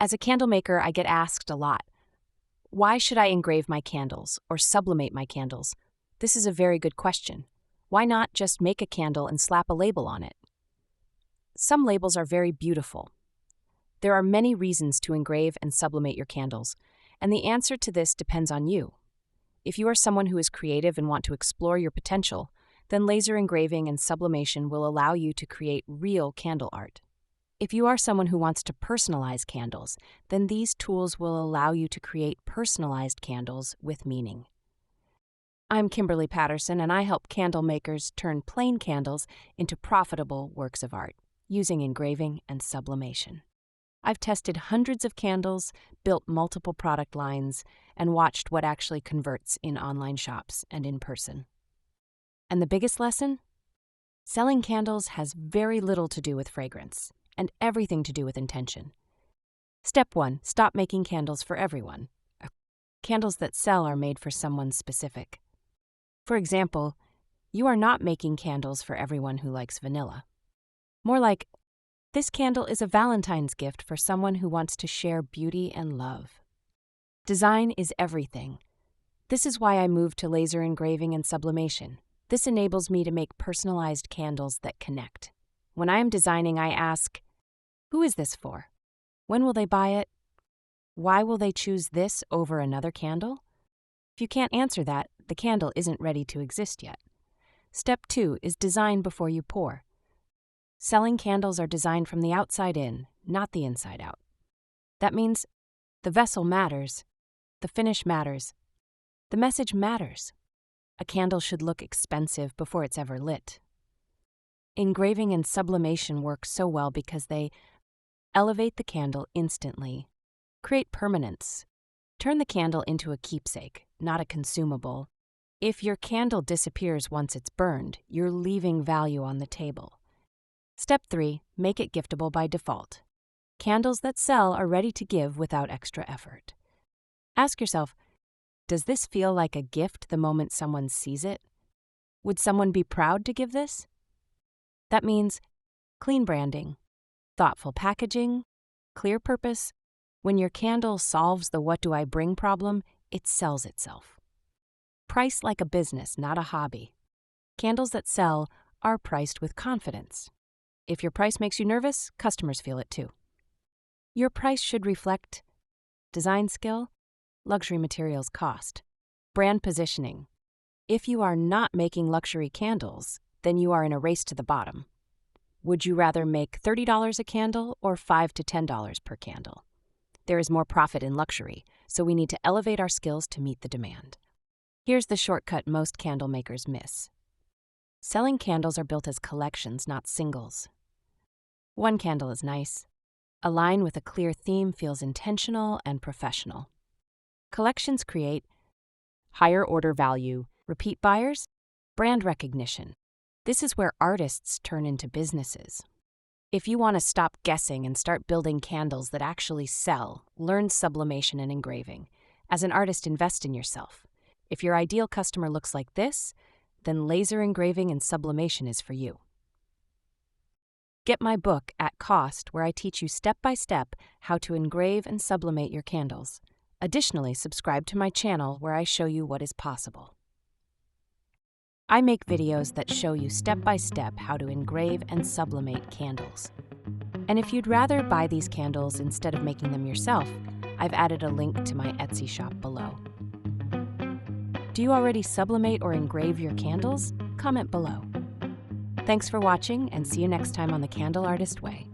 As a candle maker, I get asked a lot, why should I engrave my candles or sublimate my candles? This is a very good question. Why not just make a candle and slap a label on it? Some labels are very beautiful. There are many reasons to engrave and sublimate your candles, and the answer to this depends on you. If you are someone who is creative and want to explore your potential, then laser engraving and sublimation will allow you to create real candle art. If you are someone who wants to personalize candles, then these tools will allow you to create personalized candles with meaning. I'm Kimberly Patterson, and I help candle makers turn plain candles into profitable works of art using engraving and sublimation. I've tested hundreds of candles, built multiple product lines, and watched what actually converts in online shops and in person. And the biggest lesson? Selling candles has very little to do with fragrance and everything to do with intention. Step 1. Stop making candles for everyone. Candles that sell are made for someone specific. For example, you are not making candles for everyone who likes vanilla. More like, this candle is a Valentine's gift for someone who wants to share beauty and love. Design is everything. This is why I moved to laser engraving and sublimation. This enables me to make personalized candles that connect. When I am designing, I ask, who is this for? When will they buy it? Why will they choose this over another candle? If you can't answer that, the candle isn't ready to exist yet. Step 2 is design before you pour. Selling candles are designed from the outside in, not the inside out. That means the vessel matters, the finish matters, the message matters. A candle should look expensive before it's ever lit. Engraving and sublimation work so well because they elevate the candle instantly, create permanence, turn the candle into a keepsake, not a consumable. If your candle disappears once it's burned, you're leaving value on the table. Step 3, make it giftable by default. Candles that sell are ready to give without extra effort. Ask yourself, does this feel like a gift the moment someone sees it? Would someone be proud to give this? That means clean branding, thoughtful packaging, clear purpose. When your candle solves the what do I bring problem, it sells itself. Price like a business, not a hobby. Candles that sell are priced with confidence. If your price makes you nervous, customers feel it too. Your price should reflect design skill, luxury materials cost, brand positioning. If you are not making luxury candles, then you are in a race to the bottom. Would you rather make $30 a candle or $5 to $10 per candle? There is more profit in luxury, so we need to elevate our skills to meet the demand. Here's the shortcut most candle makers miss. Selling candles are built as collections, not singles. One candle is nice. A line with a clear theme feels intentional and professional. Collections create higher order value, repeat buyers, brand recognition. This is where artists turn into businesses. If you want to stop guessing and start building candles that actually sell, learn sublimation and engraving. As an artist, invest in yourself. If your ideal customer looks like this, then laser engraving and sublimation is for you. Get my book at cost, where I teach you step-by-step how to engrave and sublimate your candles. Additionally, subscribe to my channel where I show you what is possible. I make videos that show you step-by-step how to engrave and sublimate candles. And if you'd rather buy these candles instead of making them yourself, I've added a link to my Etsy shop below. Do you already sublimate or engrave your candles? Comment below. Thanks for watching, and see you next time on The Candle Artist Way.